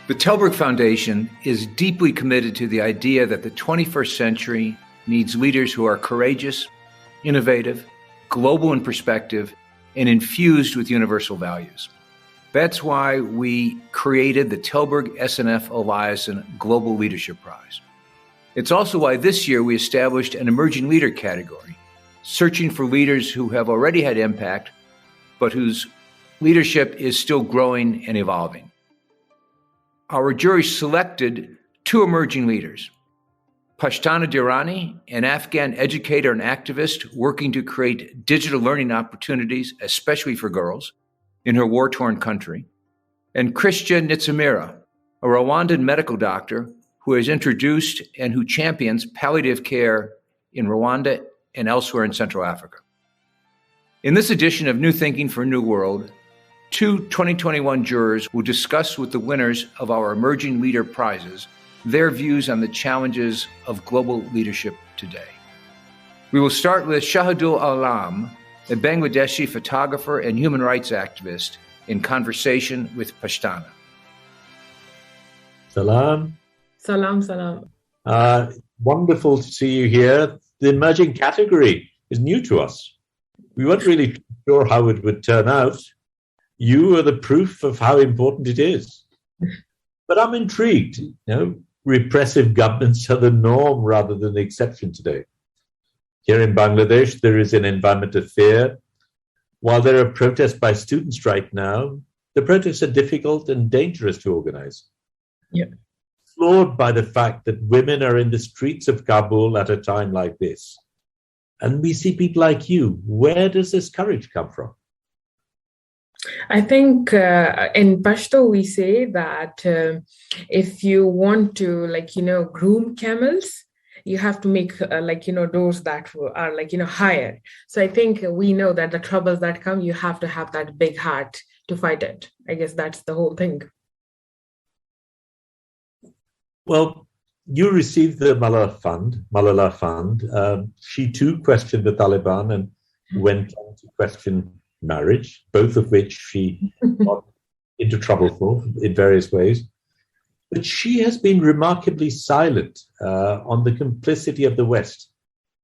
The Telberg Foundation is deeply committed to the idea that the 21st century needs leaders who are courageous, innovative, global in perspective, and infused with universal values. That's why we created the Telberg SNF Eliason Global Leadership Prize. It's also why this year we established an emerging leader category, searching for leaders who have already had impact, but whose leadership is still growing and evolving. Our jury selected two emerging leaders, Pashtana Durrani, an Afghan educator and activist working to create digital learning opportunities, especially for girls, in her war-torn country, and Ntizimira, a Rwandan medical doctor who has introduced and who champions palliative care in Rwanda and elsewhere in Central Africa. In this edition of New Thinking for a New World, two 2021 jurors will discuss with the winners of our Emerging Leader Prizes their views on the challenges of global leadership today. We will start with Shahidul Alam, a Bangladeshi photographer and human rights activist, in conversation with Pashtana. Salam. Salam, salam. Wonderful to see you here. The emerging category is new to us. We weren't really sure how it would turn out. You are the proof of how important it is. But I'm intrigued. Repressive governments are the norm rather than the exception today. Here in Bangladesh, there is an environment of fear. While there are protests by students right now, the protests are difficult and dangerous to organize. Yeah. Floored by the fact that women are in the streets of Kabul at a time like this. And we see people like you. Where does this courage come from? I think in Pashto, we say that if you want to, groom camels, you have to make, doors that are, higher. So I think we know that the troubles that come, you have to have that big heart to fight it. I guess that's the whole thing. Well, you received the Malala Fund. She too questioned the Taliban and went on to question marriage, both of which she got into trouble for in various ways. But she has been remarkably silent on the complicity of the West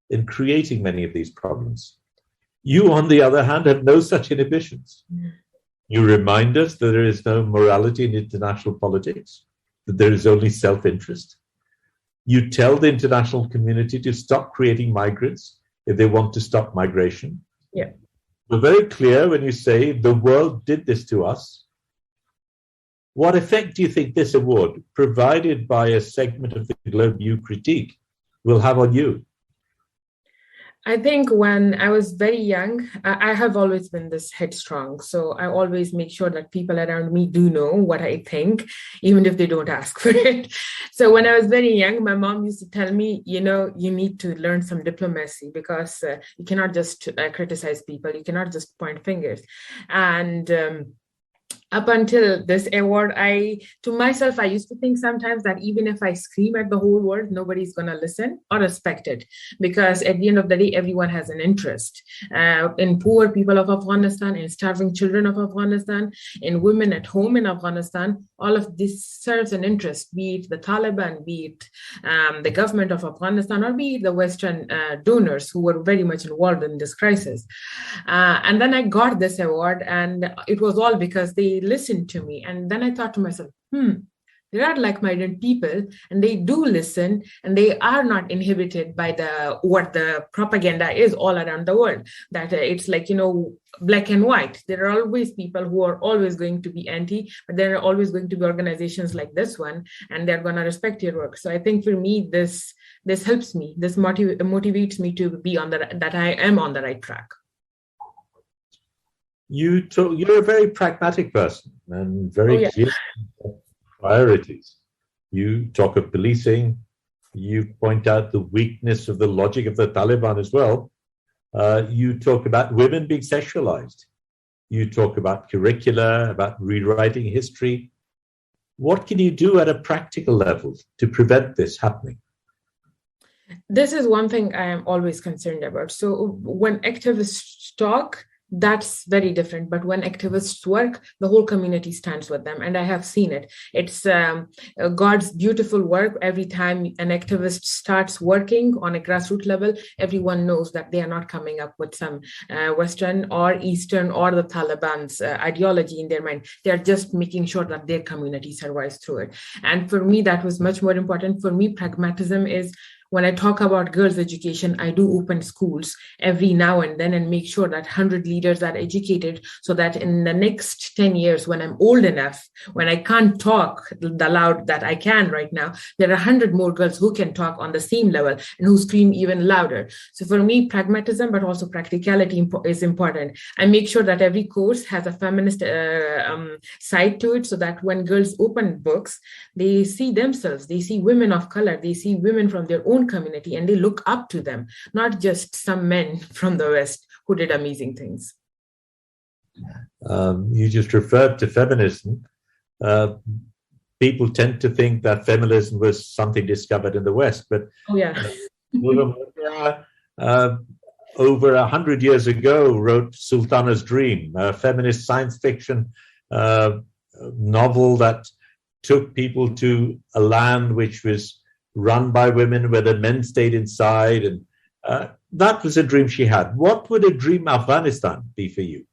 in creating many of these problems. You, on the other hand, have no such inhibitions. You remind us that there is no morality in international politics, that there is only self-interest. You tell the international community to stop creating migrants if they want to stop migration. Yeah. You're very clear when you say the world did this to us. What effect do you think this award, provided by a segment of the globe you critique, will have on you? I think when I was very young, I have always been this headstrong. So I always make sure that people around me do know what I think, even if they don't ask for it. So when I was very young, my mom used to tell me, you need to learn some diplomacy because you cannot just criticize people. You cannot just point fingers. And up until this award, I used to think sometimes that even if I scream at the whole world, nobody's going to listen or respect it. Because at the end of the day, everyone has an interest in poor people of Afghanistan, in starving children of Afghanistan, in women at home in Afghanistan. All of this serves an interest, be it the Taliban, be it the government of Afghanistan, or be it the Western donors who were very much involved in this crisis. And then I got this award, and it was all because they listened to me. And then I thought to myself, there are like-minded people, and they do listen, and they are not inhibited by what the propaganda is all around the world, that it's black and white. There are always people who are always going to be anti, but there are always going to be organizations like this one, and they're going to respect your work. So I think for me, this helps me. This motivates me to be that I am on the right track. You're a very pragmatic person and very clear priorities. You talk of policing. You point out the weakness of the logic of the Taliban as well. You talk about women being sexualized. You talk about curricula, about rewriting history. What can you do at a practical level to prevent this happening? This is one thing I am always concerned about. So when activists talk, that's very different. But when activists work, the whole community stands with them. And I have seen it. It's God's beautiful work. Every time an activist starts working on a grassroots level, everyone knows that they are not coming up with some Western or Eastern or the Taliban's ideology in their mind. They're just making sure that their community survives through it. And for me, that was much more important. For me, pragmatism is, when I talk about girls' education, I do open schools every now and then and make sure that 100 leaders are educated, so that in the next 10 years, when I'm old enough, when I can't talk the loud that I can right now, there are 100 more girls who can talk on the same level and who scream even louder. So for me, pragmatism, but also practicality is important. I make sure that every course has a feminist side to it, so that when girls open books, they see themselves, they see women of color, they see women from their own community, and they look up to them, not just some men from the West who did amazing things. You just referred to feminism. People tend to think that feminism was something discovered in the West, but over 100 years ago wrote Sultana's Dream, a feminist science fiction novel that took people to a land which was run by women, where the men stayed inside, and that was a dream she had. What would a dream Afghanistan be for you?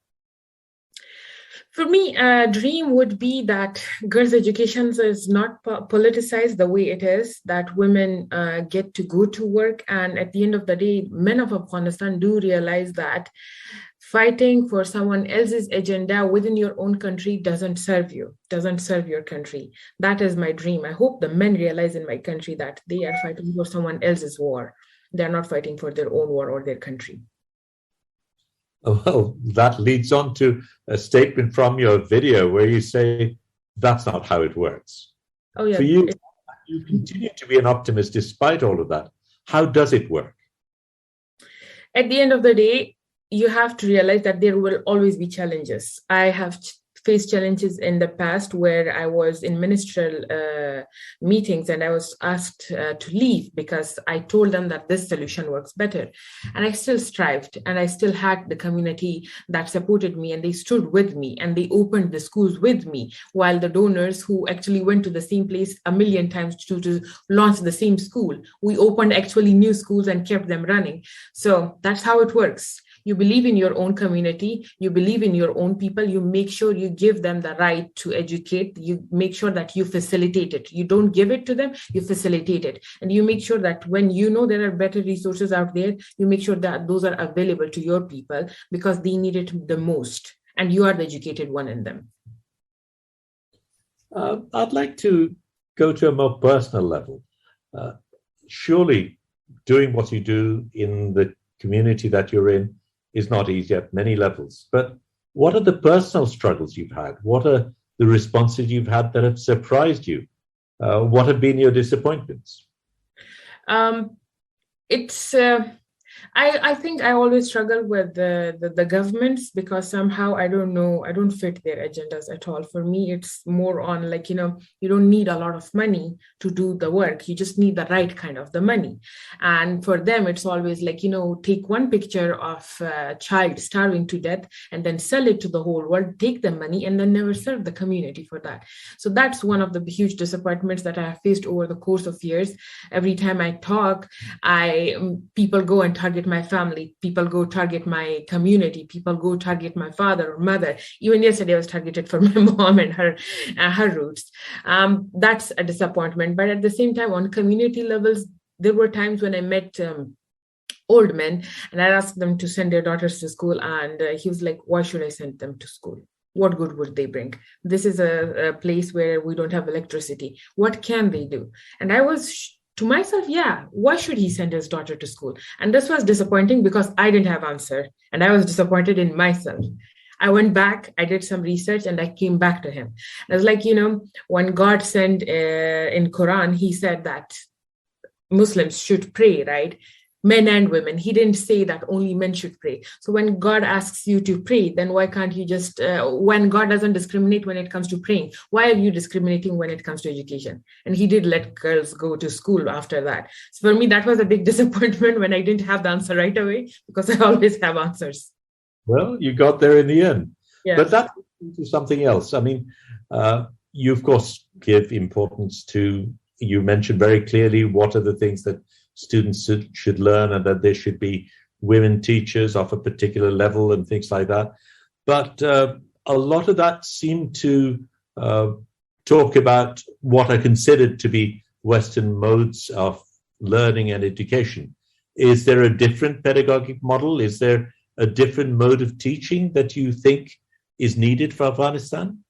For me, a dream would be that girls' education is not politicized the way it is, that women get to go to work. And at the end of the day, men of Afghanistan do realize that fighting for someone else's agenda within your own country doesn't serve you, doesn't serve your country. That is my dream. I hope the men realize in my country that they are fighting for someone else's war. They're not fighting for their own war or their country. Well, that leads on to a statement from your video where you say, that's not how it works. Oh, yeah. For you, you continue to be an optimist despite all of that. How does it work? At the end of the day, you have to realize that there will always be challenges. I have faced challenges in the past where I was in ministerial meetings and I was asked to leave because I told them that this solution works better. And I still strived, and I still had the community that supported me, and they stood with me, and they opened the schools with me, while the donors who actually went to the same place a million times to launch the same school, we opened actually new schools and kept them running. So that's how it works. You believe in your own community, you believe in your own people, you make sure you give them the right to educate, you make sure that you facilitate it. You don't give it to them, you facilitate it. And you make sure that when you know there are better resources out there, you make sure that those are available to your people because they need it the most. And you are the educated one in them. I'd like to go to a more personal level. Surely doing what you do in the community that you're in is not easy at many levels. But what are the personal struggles you've had? What are the responses you've had that have surprised you? What have been your disappointments? I think I always struggle with the governments because somehow I don't fit their agendas at all. For me, it's more on like, you don't need a lot of money to do the work. You just need the right kind of the money. And for them, it's always like, take one picture of a child starving to death and then sell it to the whole world, take the money and then never serve the community for that. So that's one of the huge disappointments that I have faced over the course of years. Every time I talk, people go and target my family, people go target my community, people go target my father or mother. Even yesterday I was targeted for my mom and her roots. That's a disappointment. But at the same time, on community levels, there were times when I met old men and I asked them to send their daughters to school, and he was like, why should I send them to school? What good would they bring? This is a place where we don't have electricity. What can they do? And I was to myself, why should he send his daughter to school? And this was disappointing because I didn't have answer. And I was disappointed in myself. I went back, I did some research, and I came back to him. I was like, when God sent in Quran, he said that Muslims should pray, right? Men and women. He didn't say that only men should pray. So when God asks you to pray, then why can't you just, when God doesn't discriminate when it comes to praying, why are you discriminating when it comes to education? And he did let girls go to school after that. So for me, that was a big disappointment when I didn't have the answer right away, because I always have answers. Well, you got there in the end. Yeah. But that's into something else. I mean, you, of course, give importance to, you mentioned very clearly what are the things that students should learn, and that there should be women teachers of a particular level and things like that. But a lot of that seemed to talk about what are considered to be Western modes of learning and education. Is there a different pedagogic model? Is there a different mode of teaching that you think is needed for Afghanistan?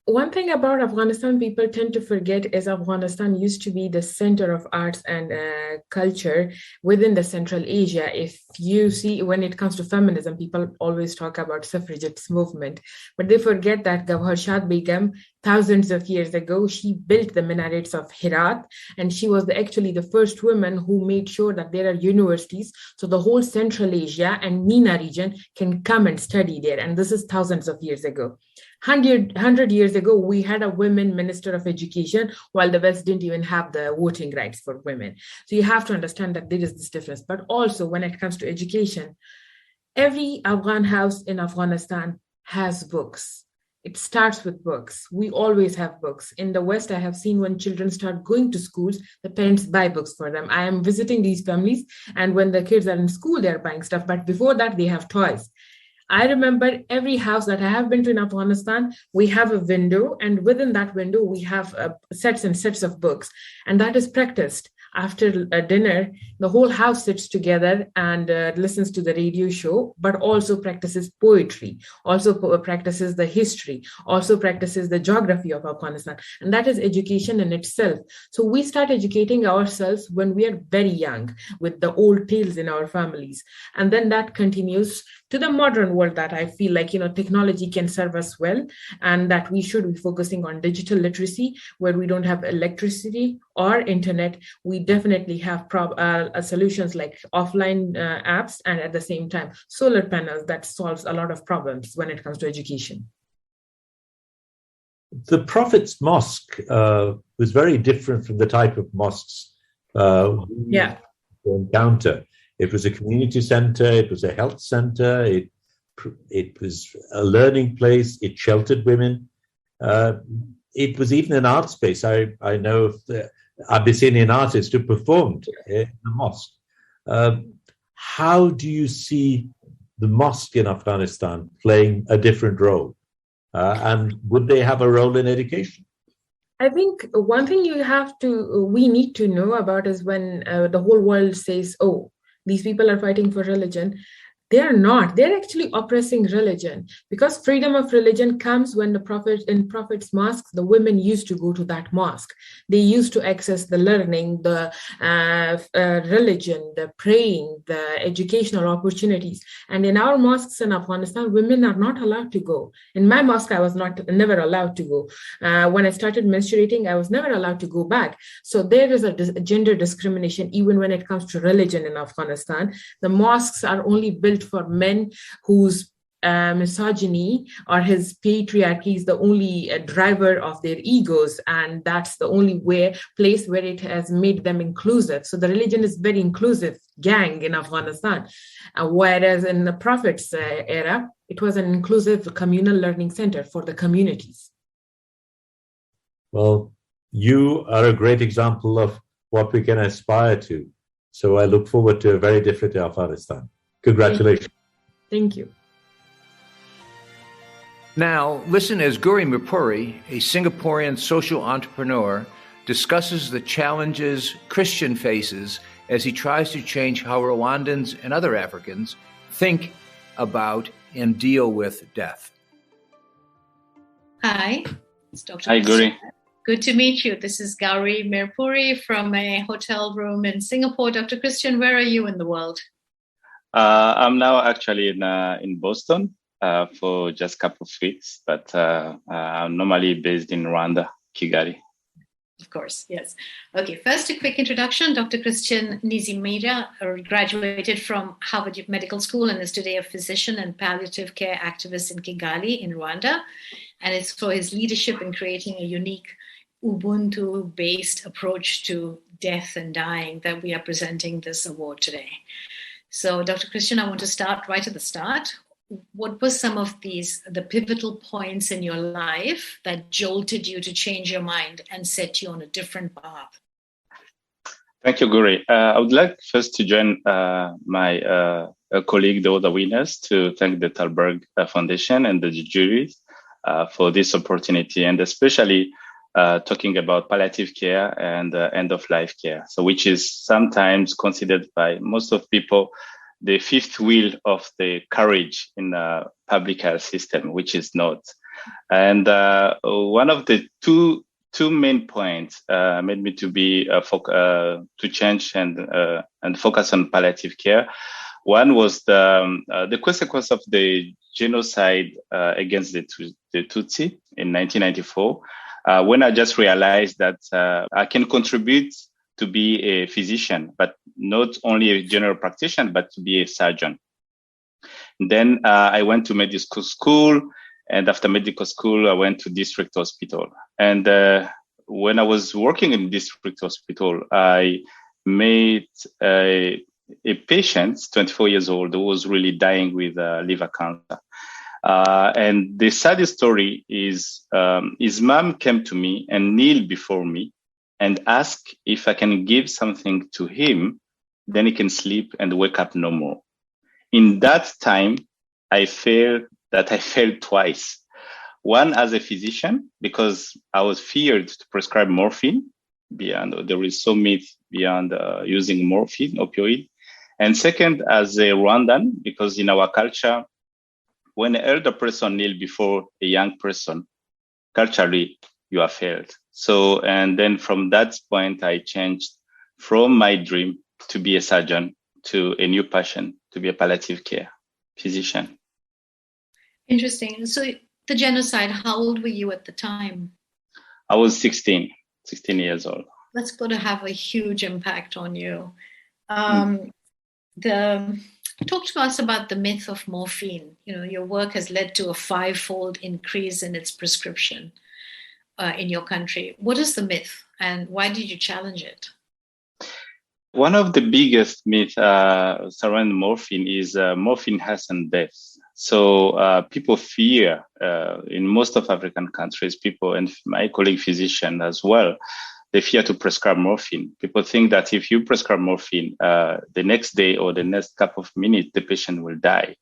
One thing about Afghanistan people tend to forget is Afghanistan used to be the center of arts and culture within the Central Asia. If you see, when it comes to feminism, people always talk about suffragettes movement, but they forget that Gawhar Shad Begum, thousands of years ago, she built the minarets of Herat, and she was actually the first woman who made sure that there are universities, so the whole Central Asia and MENA region can come and study there. And this is thousands of years ago. 100 years ago, we had a women minister of education, while the West didn't even have the voting rights for women. So you have to understand that there is this difference. But also when it comes to education, every Afghan house in Afghanistan has books. It starts with books. We always have books. In the West, I have seen when children start going to schools, the parents buy books for them. I am visiting these families, and when the kids are in school, they're buying stuff. But before that, they have toys. I remember every house that I have been to in Afghanistan, we have a window, and within that window, we have sets and sets of books, and that is practiced. After dinner, the whole house sits together and listens to the radio show, but also practices poetry, also practices the history, also practices the geography of Afghanistan. And that is education in itself. So we start educating ourselves when we are very young with the old tales in our families. And then that continues to the modern world that I feel like, technology can serve us well, and that we should be focusing on digital literacy where we don't have electricity or internet. We definitely have solutions like offline apps, and at the same time, solar panels that solves a lot of problems when it comes to education. The Prophet's Mosque was very different from the type of mosques we encounter. It was a community center, it was a health center, it was a learning place, it sheltered women. It was even an art space. I know of the Abyssinian artists who performed in the mosque. How do you see the mosque in Afghanistan playing a different role? And would they have a role in education? I think one thing we need to know about is when the whole world says, oh, these people are fighting for religion. They are not. They're actually oppressing religion, because freedom of religion comes when in Prophet's mosque, the women used to go to that mosque. They used to access the learning, the religion, the praying, the educational opportunities. And in our mosques in Afghanistan, women are not allowed to go. In my mosque, I was never allowed to go. When I started menstruating, I was never allowed to go back. So there is a gender discrimination even when it comes to religion in Afghanistan. The mosques are only built for men whose misogyny or his patriarchy is the only driver of their egos, and that's the only place where it has made them inclusive. So the religion is very inclusive gang in Afghanistan, whereas in the Prophet's era, it was an inclusive communal learning center for the communities. Well, you are a great example of what we can aspire to. So I look forward to a very different Afghanistan. Congratulations. Thank you. Now, listen as Gouri Mirpuri, a Singaporean social entrepreneur, discusses the challenges Christian faces as he tries to change how Rwandans and other Africans think about and deal with death. Hi, it's Dr. Hi, Gouri. Good to meet you. This is Gouri Mirpuri from a hotel room in Singapore. Dr. Christian, where are you in the world? I'm now actually in Boston for just a couple of weeks, but I'm normally based in Rwanda, Kigali. Of course, yes. Okay, first a quick introduction. Dr. Christian Ntizimira graduated from Harvard Medical School and is today a physician and palliative care activist in Kigali in Rwanda. And it's for his leadership in creating a unique Ubuntu-based approach to death and dying that we are presenting this award today. So, Dr. Christian, I want to start right at the start. What were some of the pivotal points in your life that jolted you to change your mind and set you on a different path? Thank you, Gouri. I would like first to join my colleague, the other winners, to thank the Thalberg Foundation and the juries for this opportunity, and especially talking about palliative care and end-of-life care, so which is sometimes considered by most of people the fifth wheel of the courage in the public health system, which is not. And one of the two main points made me to be to change and focus on palliative care. One was the consequence of the genocide against the Tutsi in 1994, when I just realized that I can contribute to be a physician, but not only a general practitioner, but to be a surgeon. Then I went to medical school, and after medical school, I went to district hospital. And when I was working in district hospital, I met a patient, 24 years old, who was really dying with liver cancer. And the saddest story is his mom came to me and kneeled before me and asked if I can give something to him, then he can sleep and wake up no more. In that time, I felt twice. One, as a physician, because I was feared to prescribe morphine. There is so myth beyond using morphine, opioid. And second, as a Rwandan, because in our culture, when an elder person kneels before a young person, culturally, you are failed. So, and then from that point, I changed from my dream to be a surgeon to a new passion, to be a palliative care physician. Interesting. So the genocide, how old were you at the time? I was 16 years old. That's going to have a huge impact on you. Talk to us about the myth of morphine. You know, your work has led to a 5-fold increase in its prescription in your country. What is the myth, and why did you challenge it? One of the biggest myths surrounding morphine is morphine hasten deaths. So people fear, in most of African countries, people, and my colleague physician as well, they fear to prescribe morphine. People think that if you prescribe morphine, the next day or the next couple of minutes, the patient will die.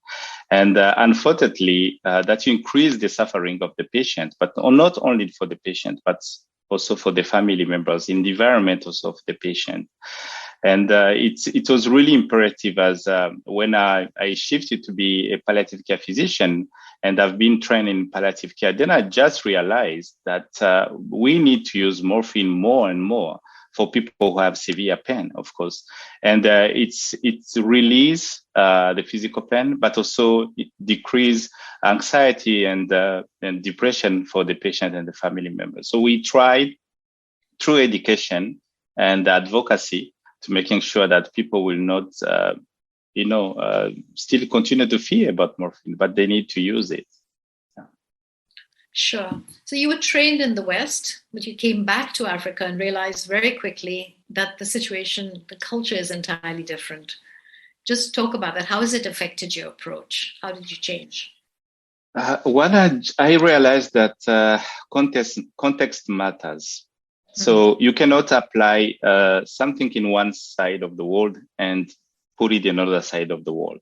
And unfortunately, that increases the suffering of the patient, but not only for the patient, but also for the family members, in the environment also of the patient. And it was really imperative as when I shifted to be a palliative care physician, and I've been trained in palliative care, then I just realized that we need to use morphine more and more for people who have severe pain, of course. And it's release the physical pain, but also it decrease anxiety and depression for the patient and the family members. So we tried through education and advocacy to making sure that people will not, still continue to fear about morphine, but they need to use it. Yeah. Sure. So you were trained in the West, but you came back to Africa and realized very quickly that the situation, the culture is entirely different. Just talk about that. How has it affected your approach? How did you change? I realized that context matters. So you cannot apply something in one side of the world and put it in another side of the world.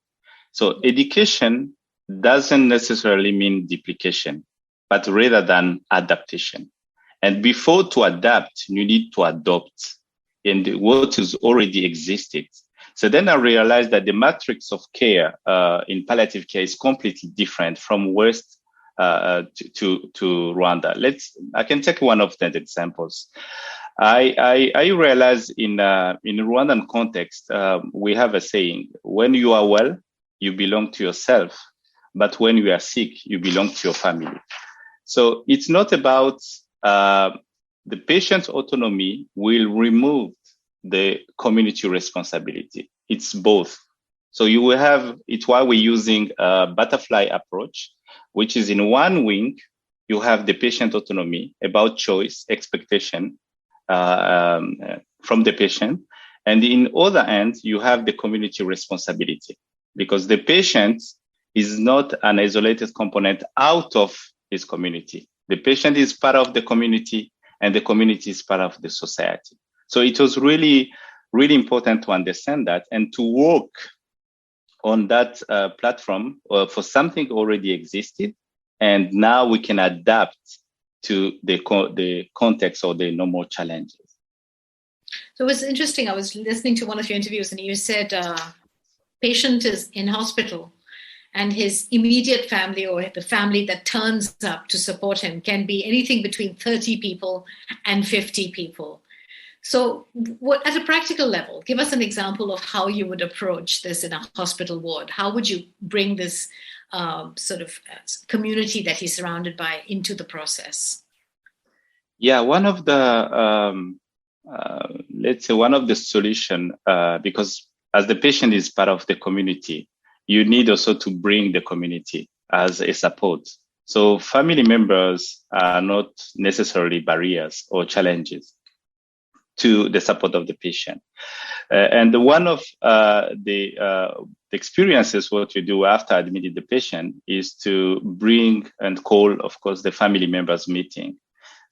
So education doesn't necessarily mean duplication, but rather than adaptation. And before to adapt, you need to adopt in what is already existed. So then I realized that the matrix of care in palliative care is completely different from West to Rwanda. I can take one of the examples. I realize in Rwandan context, we have a saying: when you are well, you belong to yourself, but when you are sick, you belong to your family. So it's not about the patient's autonomy will remove the community responsibility. It's both. So you will have, it's why we're using a butterfly approach, which is in one wing, you have the patient autonomy about choice, expectation from the patient. And in other end, you have the community responsibility, because the patient is not an isolated component out of his community. The patient is part of the community, and the community is part of the society. So it was really, really important to understand that and to work on that platform for something already existed, and now we can adapt to the context or the normal challenges. So it was interesting. I was listening to one of your interviews, and you said patient is in hospital, and his immediate family or the family that turns up to support him can be anything between 30 people and 50 people. So what, at a practical level, give us an example of how you would approach this in a hospital ward. How would you bring this sort of community that he's surrounded by into the process? Yeah, one of the, let's say one of the solution, because as the patient is part of the community, you need also to bring the community as a support. So family members are not necessarily barriers or challenges to the support of the patient. And one of the experiences, what we do after admitting the patient is to bring and call, of course, the family members meeting.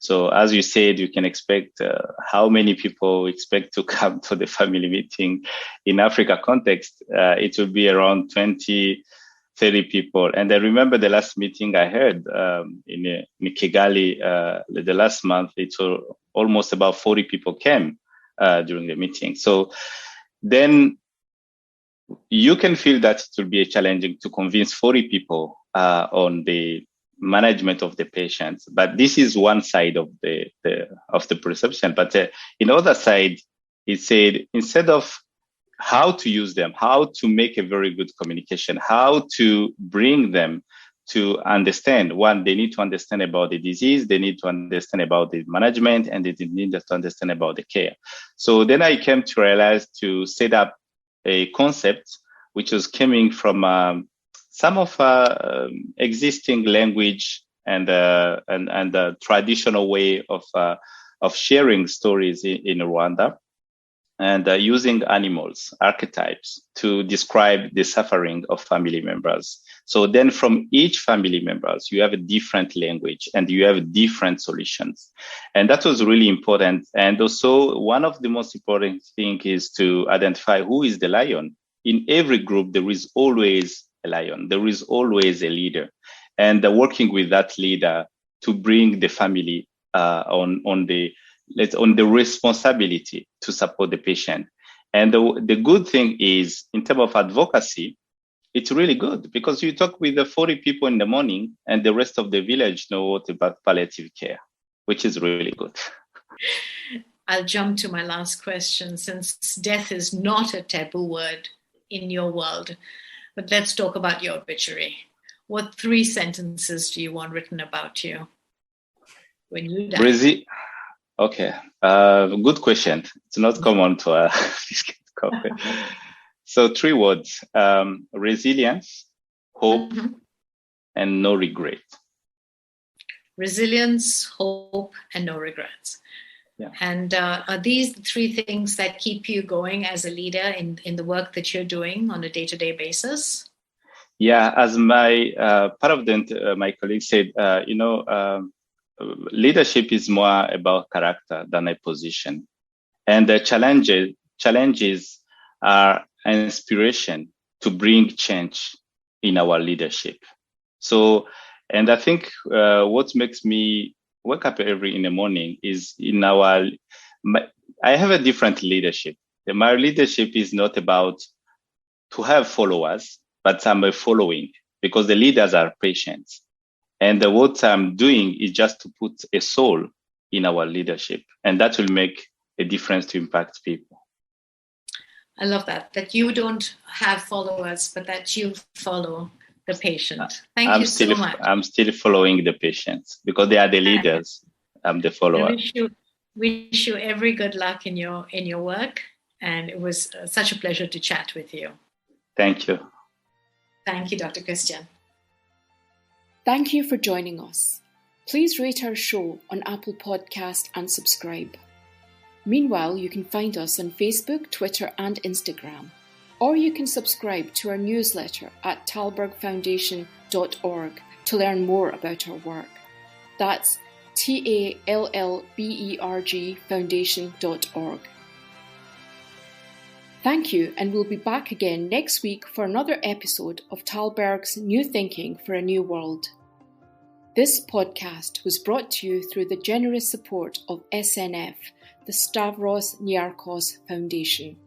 So as you said, you can expect how many people expect to come to the family meeting. In Africa context, it will be around 20, 30 people. And I remember the last meeting I had in Kigali, the last month, it was almost about 40 people came during the meeting. So then you can feel that it will be challenging to convince 40 people on the management of the patients, but this is one side of the perception. But in other side, it said instead of how to use them, how to make a very good communication, how to bring them to understand. One, they need to understand about the disease, they need to understand about the management, and they need to understand about the care. So then I came to realize to set up a concept which was coming from some of existing language and the traditional way of sharing stories in Rwanda, and using animals, archetypes, to describe the suffering of family members. So then from each family members, you have a different language and you have different solutions. And that was really important. And also one of the most important things is to identify who is the lion. In every group, there is always a lion. There is always a leader. And working with that leader to bring the family on the responsibility to support the patient. And the good thing is, in terms of advocacy, it's really good because you talk with the 40 people in the morning and the rest of the village know what about palliative care, which is really good. I'll jump to my last question, since death is not a taboo word in your world. But let's talk about your obituary. What 3 sentences do you want written about you when you die? Okay, good question. It's not common to So 3 words: resilience, hope, and no regret. Resilience, hope, and no regrets. Yeah. And are these the 3 things that keep you going as a leader in the work that you're doing on a day-to-day basis? Yeah, as my part of my colleague said, leadership is more about character than a position. And the challenges are an inspiration to bring change in our leadership. So, and I think what makes me wake up in the morning is I have a different leadership. My leadership is not about to have followers, but I'm following because the leaders are patient. And what I'm doing is just to put a soul in our leadership, and that will make a difference to impact people. I love that you don't have followers, but that you follow the patient. Thank you so much. I'm still following the patients because they are the leaders. I'm the follower. I wish you every good luck in your work, and it was such a pleasure to chat with you. Thank you. Thank you, Dr. Christian. Thank you for joining us. Please rate our show on Apple Podcast and subscribe. Meanwhile, you can find us on Facebook, Twitter, and Instagram. Or you can subscribe to our newsletter at tallbergfoundation.org to learn more about our work. That's TALLBERG foundation.org. Thank you, and we'll be back again next week for another episode of Tallberg's New Thinking for a New World. This podcast was brought to you through the generous support of SNF, the Stavros Niarchos Foundation.